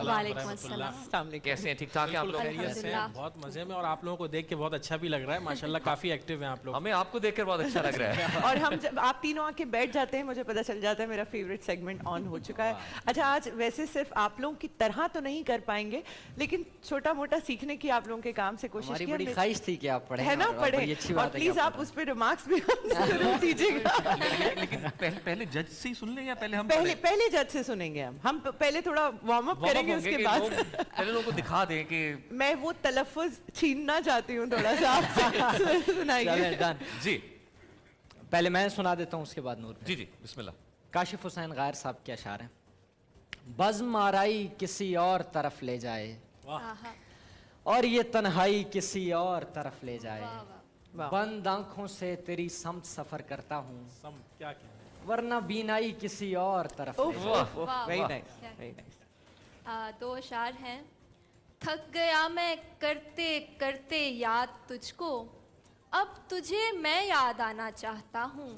وعلیکم السلام. کیسے ہیں؟ ٹھیک ٹھاک ہیں آپ لوگ؟ بہت مزے میں, اور آپ لوگوں کو دیکھ کے بہت اچھا بھی لگ رہا ہے ماشاءاللہ, کافی ایکٹیو ہیں آپ لوگ. ہمیں آپ کو دیکھ کر بہت اچھا لگ رہا ہے. اور ہم جب آپ تینوں آ کے بیٹھ جاتے ہیں مجھے پتہ چل جاتا ہے میرا فیوریٹ سیگمنٹ آن ہو چکا ہے. اچھا, آج ویسے صرف آپ لوگوں کی طرح تو نہیں کر پائیں گے, لیکن چھوٹا موٹا سیکھنے کی آپ لوگوں کے کام سے کوشش کی. ہماری بڑی خواہش تھی کہ آپ پڑھیں, ہے نا, پڑھیں, اور پلیز آپ اس پہ ریمارکس بھی ضرور دیجیے گا. لیکن پہلے جج سے ہی سن لیں یا پہلے ہم پہلے جج سے سنیں گے. ہم پہلے تھوڑا وارم اپ کریں گے, اس کے بعد پہلے لوگوں کو دکھا دیں کہ میں وہ تلفظ چھیننا چاہتی ہوں تھوڑا سا آپ سے. سنائیے جی. پہلے میں سنا دیتا ہوں, اس کے بعد نور. جی جی بسم اللہ. کاشف حسین غائر صاحب کے اشعار ہیں. بزم آرائی کسی اور طرف لے جائے, اور یہ تنہائی کسی اور طرف لے جائے, بند آنکھوں سے تیری سمت سفر کرتا ہوں, کیا ورنہ بینائی کسی اور طرف لے جائے. دو اشعار ہیں. تھک گیا میں کرتے کرتے یاد تجھ کو, اب تجھے میں یاد آنا چاہتا ہوں.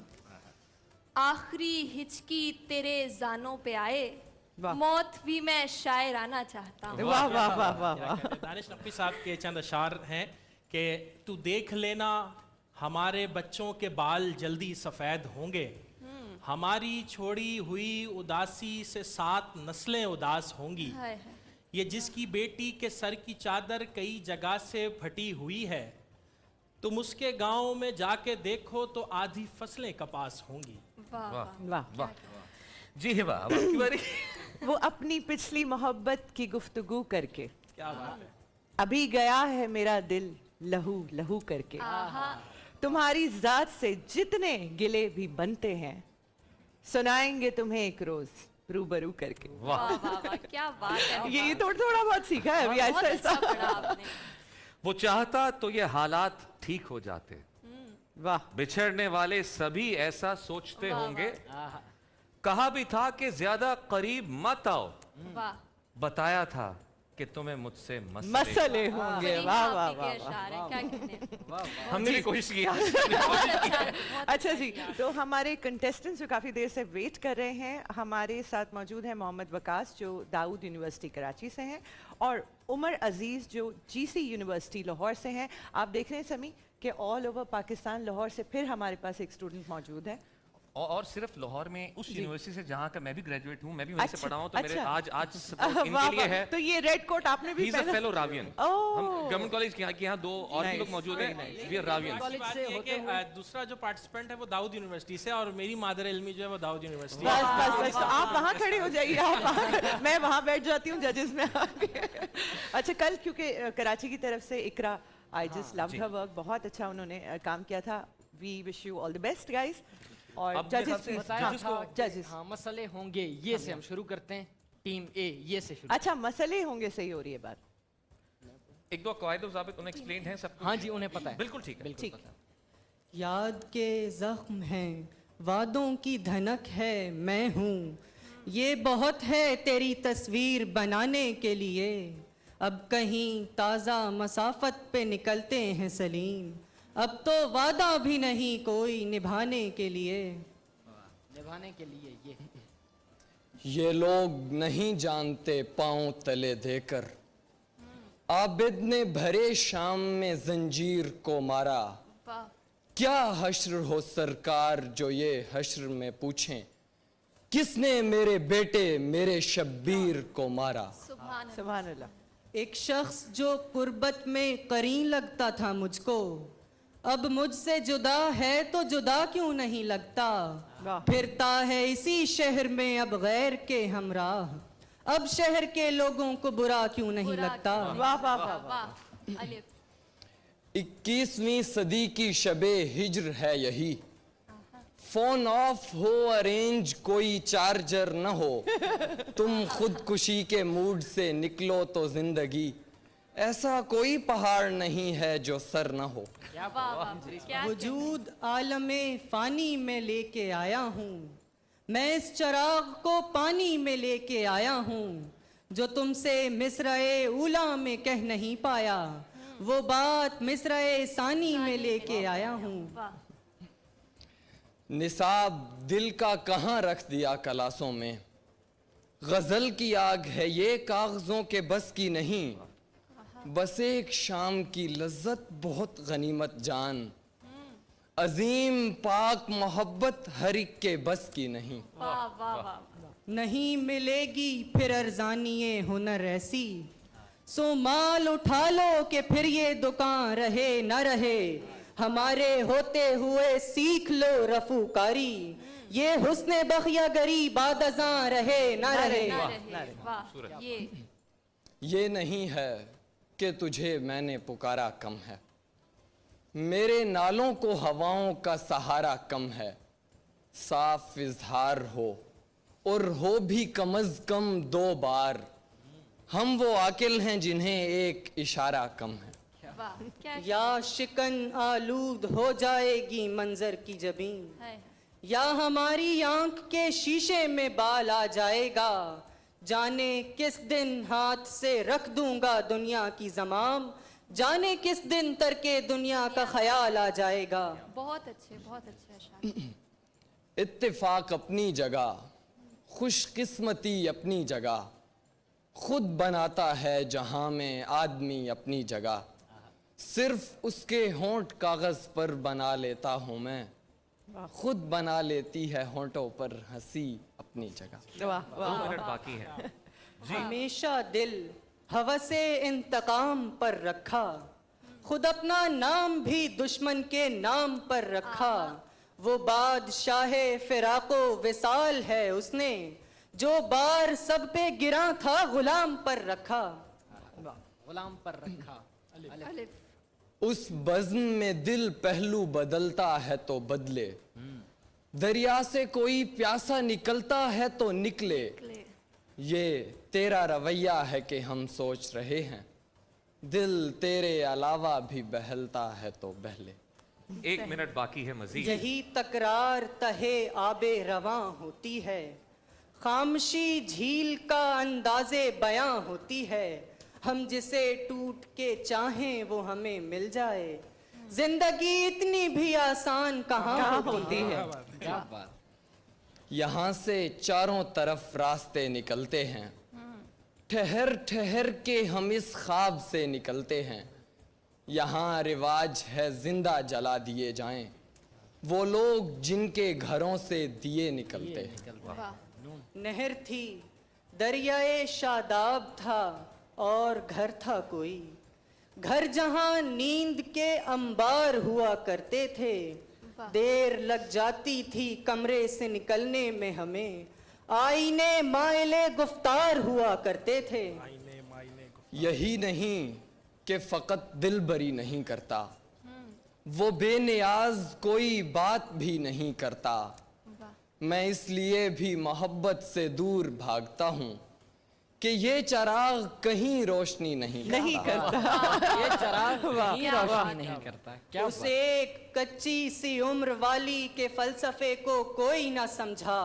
آخری ہچکی تیرے زانوں پہ آئے, موت بھی میں شاعر آنا چاہتا ہوں. واہ واہ واہ واہ واہ. دانش نقوی صاحب کے چند اشعار ہیں کہ تو دیکھ لینا ہمارے بچوں کے بال جلدی سفید ہوں گے, ہماری چھوڑی ہوئی اداسی سے 7 نسلیں اداس ہوں گی. یہ جس کی بیٹی کے سر کی چادر کئی جگہ سے پھٹی ہوئی ہے, تم اس کے گاؤں میں جا کے دیکھو تو آدھی فصلیں کپاس ہوں گی. جی ہبا کی باری. وہ اپنی پچھلی محبت کی گفتگو کر کے, کیا بات ہے, ابھی گیا ہے میرا دل لہو لہو کر کے, تمہاری ذات سے جتنے گلے بھی بنتے ہیں, سنائیں گے تمہیں ایک روز روبرو کر کے. واہ واہ واہ, کیا بات ہے. یہ تھوڑا بہت سیکھا ہے ابھی ایسا ایسا. وہ چاہتا تو یہ حالات ٹھیک ہو جاتے, واہ. بچھڑنے والے سبھی ایسا سوچتے ہوں گے, کہا بھی تھا کہ زیادہ قریب مت آؤ, بتایا تھا کہ تمہیں مجھ سے مسئلے ہوں گے. واہ واہ واہ. ہم نے بھی کوشش کیا. اچھا جی, تو ہمارے کنٹیسٹنٹس جو کافی دیر سے ویٹ کر رہے ہیں, ہمارے ساتھ موجود ہیں محمد وقاص جو داؤد یونیورسٹی کراچی سے ہیں, اور عمر عزیز جو جی سی یونیورسٹی لاہور سے ہیں. آپ دیکھ رہے ہیں سمی کہ آل اوور پاکستان لاہور سے پھر ہمارے پاس ایک اسٹوڈنٹ موجود ہے, اور صرف لاہور میں اس یونیورسٹی سے جہاں کا میں بھی گریجویٹ ہوں, میں بھی وہیں سے پڑھا ہوں, تو میرے آج ان کے لیے ہے. تو یہ ریڈ کوٹ آپ نے بھی He's a fellow Ravian. ہم گورنمنٹ کالج کے یہاں 2 اور بھی لوگ موجود ہیں, we are Ravians. دوسرا جو پارٹیسپینٹ ہے وہ داؤد یونیورسٹی سے, اور میری مادر علمی جو ہے وہ داؤد یونیورسٹی. بس آپ وہاں کھڑے ہو جائیے, میں وہاں بیٹھ جاتی ہوں ججز میں. اچھا, کل کیونکہ کراچی کی طرف سے اقرا, I just loved her work, بہت اچھا انہوں نے کام کیا تھا. We wish you all the best guys. اور ججز مسئلے ہوں گے, یہ سے ہم شروع کرتے ہیں. ٹیم اے یہ سے شروع. اچھا, مسئلے ہوں گے, صحیح ہو رہی ہے بات. ایک دو قواعد و ضابط انہیں ایکسپلینڈ ہیں سب. ہاں جی, انہیں پتہ ہے. بالکل ٹھیک ہے. ٹھیک. یاد کے زخم ہیں, وعدوں کی دھنک ہے, میں ہوں, یہ بہت ہے تیری تصویر بنانے کے لیے, اب کہیں تازہ مسافت پہ نکلتے ہیں سلیم, اب تو وعدہ بھی نہیں کوئی نبھانے کے لیے. نبھانے کے لیے یہ لوگ نہیں جانتے پاؤں تلے دے کر, عابد نے بھرے شام میں زنجیر کو مارا, کیا حشر ہو سرکار جو یہ حشر میں پوچھیں, کس نے میرے بیٹے میرے شبیر کو مارا. سبحان اللہ. ایک شخص جو قربت میں قرین لگتا تھا مجھ کو, اب مجھ سے جدا ہے تو جدا کیوں نہیں لگتا, پھرتا ہے اسی شہر میں اب غیر کے ہمراہ, اب شہر کے لوگوں کو برا کیوں نہیں لگتا. واہ واہ واہ. 21ویں صدی کی شب ہجر ہے یہی, فون آف ہو ارینج کوئی چارجر نہ ہو, تم خودکشی کے موڈ سے نکلو تو زندگی, ایسا کوئی پہاڑ نہیں ہے جو سر نہ ہو. وجود عالم فانی میں لے کے آیا ہوں, میں اس چراغ کو پانی میں لے کے آیا ہوں, جو تم سے مصرعِ اولا میں کہہ نہیں پایا, وہ بات مصرعِ ثانی میں لے کے آیا ہوں. نصاب دل کا کہاں رکھ دیا کلاسوں میں, غزل کی آگ ہے یہ کاغذوں کے بس کی نہیں، بس ایک شام کی لذت بہت غنیمت جان، عظیم پاک محبت ہر ایک کے بس کی نہیں۔ واہ واہ واہ نہیں ملے گی پھر ارزانی ہنر ایسی، سو مال اٹھا لو کہ پھر یہ دکان رہے نہ رہے، ہمارے ہوتے ہوئے سیکھ لو رفو کاری، یہ حسن بخیا گری بعد ازاں رہے نہ رہے۔ نہ رہے واہ یہ نہیں ہے کہ تجھے میں نے پکارا کم ہے، میرے نالوں کو ہواؤں کا سہارا کم ہے، صاف اظہار ہو اور ہو بھی کم از کم 2 بار، ہم وہ عاقل ہیں جنہیں ایک اشارہ کم ہے۔ واہ کیا یا شکن آلود ہو جائے گی منظر کی جبین، ہے یا ہماری آنکھ کے شیشے میں بال آ جائے گا، جانے کس دن ہاتھ سے رکھ دوں گا دنیا کی زمام، جانے کس دن ترک دنیا کا خیال آ جائے گا۔ بہت اچھے اشعار۔ اتفاق اپنی جگہ، خوش قسمتی اپنی جگہ، خود بناتا ہے جہاں میں آدمی اپنی جگہ، صرف اس کے ہونٹ کاغذ پر بنا لیتا ہوں میں، خود بنا لیتی ہے ہونٹوں پر ہنسی اپنی جگہ۔ 2 منٹ باقی ہے۔ ہمیشہ دل ہوس انتقام پر رکھا، خود اپنا نام بھی دشمن کے نام پر رکھا، وہ بادشاہ فراق و وصال ہے اس نے، جو بار سب پہ گراں تھا غلام پر رکھا۔ غلام پر رکھا۔ الف اس بزم میں دل پہلو بدلتا ہے تو بدلے، دریا سے کوئی پیاسا نکلتا ہے تو نکلے، یہ تیرا رویہ ہے کہ ہم سوچ رہے ہیں، دل تیرے علاوہ بھی بہلتا ہے تو بہلے۔ 1 منٹ باقی ہے مزید۔ یہی تکرار تہے آب رواں ہوتی ہے، خاموشی جھیل کا انداز بیاں ہوتی ہے، ہم جسے ٹوٹ کے چاہیں وہ ہمیں مل جائے، زندگی اتنی بھی آسان کہاں ہوتی ہے۔ کیا بات۔ یہاں سے چاروں طرف راستے نکلتے ہیں، ٹھہر ٹھہر کے ہم اس خواب سے نکلتے ہیں، یہاں رواج ہے زندہ جلا دیے جائیں، وہ لوگ جن کے گھروں سے دیے نکلتے ہیں۔ واہ نہر تھی دریائے شاداب تھا اور گھر تھا کوئی، گھر جہاں نیند کے انبار ہوا کرتے تھے، دیر لگ جاتی تھی کمرے سے نکلنے میں ہمیں، آئینے مائل گفتار ہوا کرتے تھے۔ یہی نہیں کہ فقط دل بری نہیں کرتا، وہ بے نیاز کوئی بات بھی نہیں کرتا، میں اس لیے بھی محبت سے دور بھاگتا ہوں کہ یہ چراغ کہیں روشنی نہیں کرتا۔ یہ چراغ کہیں روشنی نہیں کرتا۔ کیا اس ایک کچی سی عمر والی کے فلسفے کو کوئی نہ سمجھا،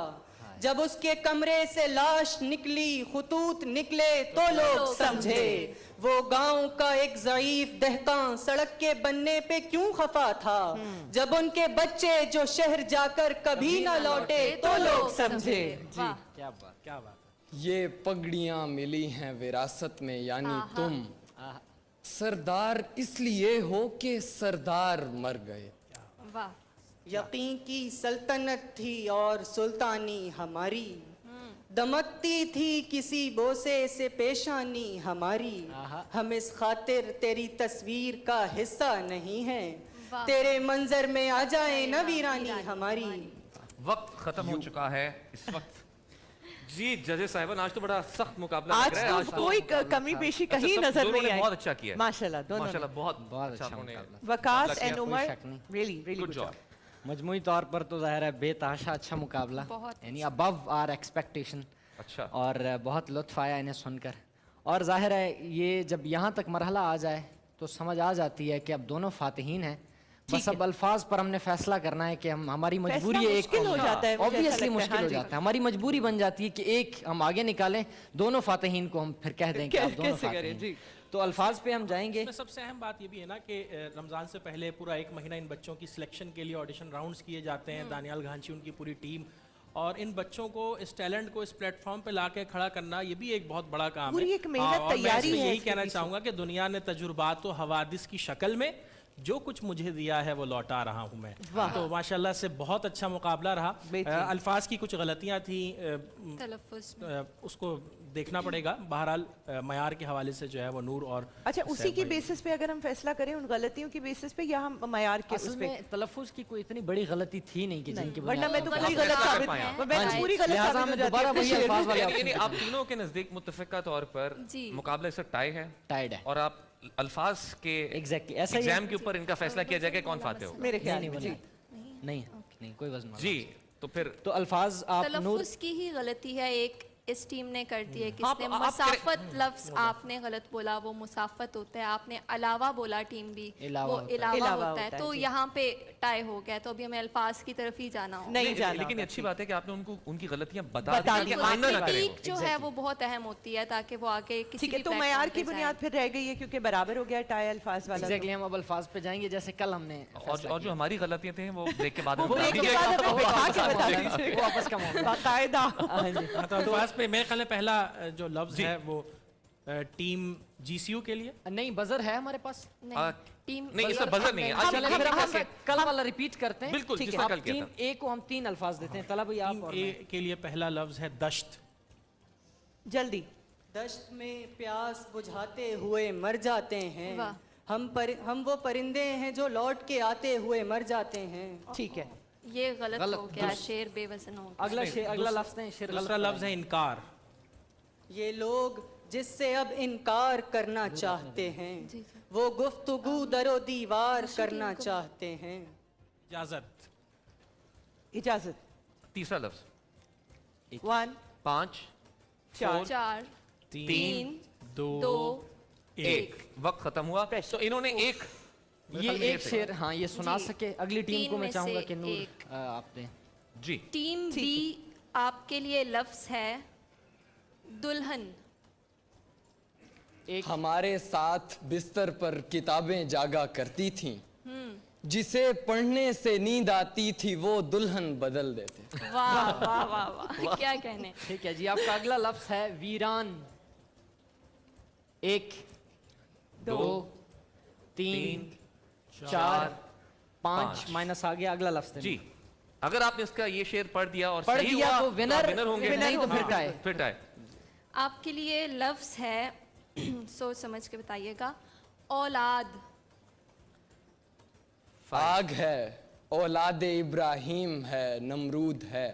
جب اس کے کمرے سے لاش نکلی خطوط نکلے تو لوگ سمجھے، وہ گاؤں کا ایک ضعیف دہقان سڑک کے بننے پہ کیوں خفا تھا، جب ان کے بچے جو شہر جا کر کبھی نہ لوٹے تو لوگ سمجھے۔ کیا بات۔ کیا بات ہے۔ یہ پگڑیاں ملی ہیں وراثت میں یعنی تم سردار اس لیے ہو کہ سردار مر گئے۔ واہ یقین کی سلطنت تھی اور سلطانی ہماری، دمکتی تھی کسی بوسے سے پیشانی ہماری، ہم اس خاطر تیری تصویر کا حصہ نہیں ہیں، تیرے منظر میں آ جائے نہ ویرانی ہماری۔ وقت ختم ہو چکا ہے اس وقت۔ جی ججز صاحبان، آج تو بڑا سخت مقابلہ لگ آج رہا ہے۔ تو کوئی کمی بیشی کہیں نظر دونوں نہیں نے آئی۔ بہت اچھا کیا ہے۔ ماشاءاللہ دونوں ماشاءاللہ بہت اچھا انہوں نے مقابلہ۔ وکاس کیا، اینڈ کوئی عمر شک نہیں۔ Really good job. مجموعی طور پر تو ظاہر ہے بے تحاشا اچھا مقابلہ، بہت یعنی ابو آر ایکسپیکٹیشن، اچھا اور بہت لطف آیا انہیں سن کر، اور ظاہر ہے یہ جب یہاں تک مرحلہ آ جائے تو سمجھ آ جاتی ہے کہ اب دونوں فاتحین ہیں، بس اب الفاظ پر ہم نے فیصلہ کرنا ہے کہ ہماری مجبوری ہے، ایک مشکل ہو جاتا ہے، مجھے ایسا اوبویسلی لگتا ہے۔ مشکل ہو جاتا ہے، ہماری مجبوری بن جاتی ہے کہ ایک ہم آگے نکالیں، دونوں فاتحین کو ہم پھر کہہ دیں کہ آپ دونوں فاتحین۔ تو الفاظ پہ ہم جائیں گے۔ اس میں سب سے اہم بات یہ بھی ہے نا کہ رمضان سے پہلے پورا 1 مہینہ ان بچوں کی سلیکشن کے لیے آڈیشن راؤنڈز کیے جاتے ہیں، دانیال گھانچی ان کی پوری ٹیم، اور ان بچوں کو اس ٹیلنٹ کو اس پلیٹ فارم پہ لا کے کھڑا کرنا یہ بھی ایک بہت بڑا کام ہے. پوری ایک محنت اور میں تیاری اس میں ہے یہی اس کے کہنا پیچھے. چاہوں گا کہ دنیا نے تجربات و حوادث کی شکل میں جو کچھ مجھے دیا ہے وہ لوٹا رہا ہوں میں. تو ماشاءاللہ سے بہت اچھا مقابلہ رہا. الفاظ کی کچھ غلطیاں تھیں, تلفظ اس کو دیکھنا پڑے گا. بہرحال معیار کے حوالے سے جو ہے وہ نور اور اچھا اسی کی بیسس پہ اگر ہم فیصلہ کریں ان غلطیوں کی بیسس پہ یا ہم معیار کے اصل اس پہ؟ میں تلفظ کی کوئی اتنی بڑی غلطی تھی نہیں کہ جن کی ورنہ میں تو غلط پوری غلط ثابت میں تو پوری غلط لہٰذا ثابت ہو میں جاتی دوبارہ وہی الفاظ والے یعنی آپ تینوں کے نزدیک متفقہ طور پر جی. مقابلہ اس وقت ٹائی ہے ٹائڈ ہے. اور آپ الفاظ کے ایگزیکٹلی ایسا ہی ایگزام کے اوپر ان کا فیصلہ کیا جائے گا کون فاتح ہوگا. میرے خیال نہیں میں. نہیں جی نہیں نہیں کوئی وزن جی تو پھر تو الفاظ آپ نور تلفظ کی ہی غلطی ہے, ایک اس ٹیم نے کر دی ہے. کس آپ- نے آپ مسافت لفظ آپ نے غلط بولا, وہ مسافت ہوتا ہے. آپ نے علاوہ بولا, ٹیم بھی علاوہ وہ ہوتا ہے. علاوہ ہوتا ہے. تو یہاں پہ ٹائی ہو گیا, تو ابھی ہمیں الفاظ کی طرف ہی جانا ہوگا. نہیں جانا لیکن ہوگا. اچھی بات ہے کہ آپ نے ان کو ان کی غلطیاں بتا بتا دی دیا. کہ آئندہ نہ کریں. ٹیک جو ہے وہ بہت اہم ہوتی ہے تاکہ وہ آگے کسی ٹھیک ہے بھی تو پلیٹ معیار فارم کی پہ بنیاد پھر رہ گئی ہے کیونکہ برابر ہو گیا ٹائی الفاظ والا. ایگزیکٹلی ہم اب الفاظ پہ جائیں گے جیسے کل ہم نے اور جو ہماری غلطیاں تھیں وہ بریک کے بعد وہ ایک کے بعد ہمیں بٹھا کے بتا دیجیے وہ آپس کا معاملہ باقاعدہ. تو الفاظ پہ میرے خیال میں پہلا جو لفظ ہے وہ ٹیم جی سی یو کے لیے. نہیں بزر ہے ہمارے پاس. ٹیم نہیں اس کا بزر نہیں ہے. آج چلیں پھر ہم کل والا ریپیٹ کرتے ہیں. بالکل ٹھیک جس ہے. طرح آپ کل کیا تین تھا. اے کو ہم 3 الفاظ دیتے ہیں. طلع بھائی آپ ٹیم اور اے کے لیے پہلا لفظ ہے دشت. جلدی. دشت میں پیاس بجھاتے ہوئے مر جاتے ہیں. واہ. ہم وہ پرندے ہیں جو لوٹ کے آتے ہوئے مر جاتے ہیں. ٹھیک ہے. یہ غلط غلط، ہو گیا, درست. شعر بے وزن ہو گیا. اگلا اگلا لفظ نہیں شیر دوسرا لفظ ہے انکار. یہ لوگ جس سے اب انکار کرنا چاہتے ہیں وہ گفتگو در و دیوار کرنا چاہتے ہیں. اجازت. اجازت. تیسرا لفظ 1 5 4 4 3 دو 2 1 وقت ختم ہوا. تو انہوں نے ایک یہ ایک شعر ہاں یہ سنا جی. سکے. اگلی ٹیم تین کو میں میں چاہوں گا سے کہ نور ایک. آپ دیں. جی ٹیم بی آپ کے لیے لفظ ہے دلہن. ہمارے ساتھ بستر پر کتابیں جاگا کرتی تھیں جسے پڑھنے سے نیند آتی تھی وہ دلہن بدل دیتے. واہ واہ واہ واہ, کیا کہنے. ٹھیک ہے جی. آپ کا اگلا لفظ ہے ویران. 1 2 3 4 5 مائنس آ گیا. اگلا لفظ جی اگر آپ نے اس کا یہ شعر پڑھ دیا اور پڑھ صحیح دیا ہوا تو ونر ونر ہوں گے. نہیں تو پھر ٹائی. پھر ٹائی. آپ کے لیے لفظ ہے سوچ سمجھ کے بتائیے گا, اولاد. آگ ہے اولاد ابراہیم ہے نمرود ہے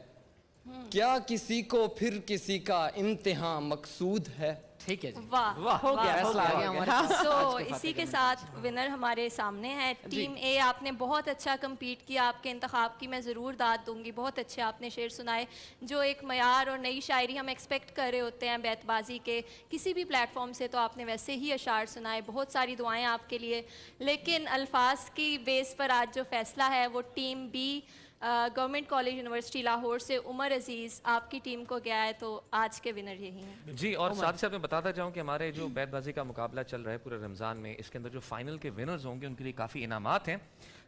کیا کسی کو پھر کسی کا امتحان مقصود ہے. ٹھیک ہے جی. واہ ہو گیا. فیصلہ آ گیا ہمارے پاس. سو اسی کے ساتھ ونر ہمارے سامنے ہے. ٹیم اے آپ نے بہت اچھا کمپیٹ کیا. آپ کے انتخاب کی میں ضرور داد دوں گی. بہت اچھے آپ نے شعر سنائے جو ایک معیار اور نئی شاعری ہم ایکسپیکٹ کر رہے ہوتے ہیں بیت بازی کے کسی بھی پلیٹ فارم سے. تو آپ نے ویسے ہی اشعار سنائے. بہت ساری دعائیں آپ کے لیے. لیکن الفاظ کی بیس پر آج جو فیصلہ ہے وہ team B government college university Lahore سے عمر عزیز آپ کی ٹیم کو گیا ہے. تو آج کے ونر یہی ہیں. جی اور ساتھ ساتھ میں بتاتا چاہوں کہ ہمارے جو بیت بازی کا مقابلہ چل رہا ہے پورے رمضان میں, اس کے اندر جو فائنل کے ونرز ہوں گے ان کے لیے کافی انعامات ہیں.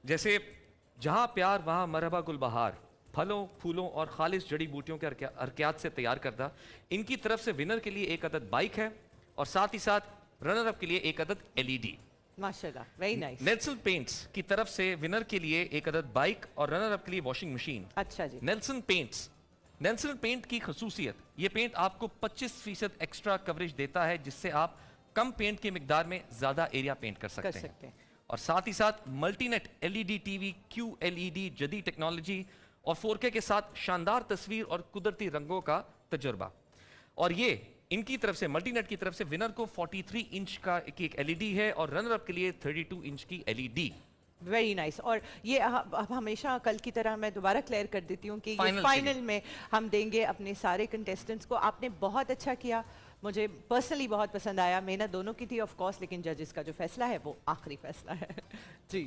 جیسے جہاں پیار وہاں مرحبا گل بہار, پھلوں پھولوں اور خالص جڑی بوٹیوں کے ارکیات سے تیار کردہ. ان کی طرف سے ونر کے لیے 1 عدد بائک ہے اور ساتھ ہی ساتھ رنر اپ کے لیے 1 عدد LED. ماشاءاللہ ویری نائس. نیلسن پینٹس کی طرف سے ونر کے لیے 1 عدد بائک اور رنر اپ کے لیے واشنگ مشین. اچھا جی. نیلسن پینٹ کی خصوصیت, یہ پینٹ آپ کو 25% ایکسٹرا کوریج دیتا ہے جس سے آپ کم پینٹ کی مقدار میں زیادہ ایریا پینٹ کر سکتے ہیں. اور ساتھ ہی ساتھ multi net LED TV QLED جدید ٹیکنالوجی اور 4K کے ساتھ شاندار تصویر اور قدرتی رنگوں کا تجربہ. اور یہ ان کی طرف سے ملٹی نیٹ کی طرف سے ونر کو 43 انچ کا ایک LED ہے اور رنر اپ کے لیے 32 انچ کی LED. Very nice. اور یہ اب ہمیشہ کل کی طرح میں دوبارہ کلیئر کر دیتی ہوں کہ یہ فائنل میں ہم دیں گے اپنے سارے کنٹیسٹنٹس کو. آپ نے بہت اچھا کیا, مجھے پرسنلی بہت پسند آیا. محنت دونوں کی تھی آف کورس, لیکن ججز کا جو فیصلہ ہے وہ آخری فیصلہ ہے. جی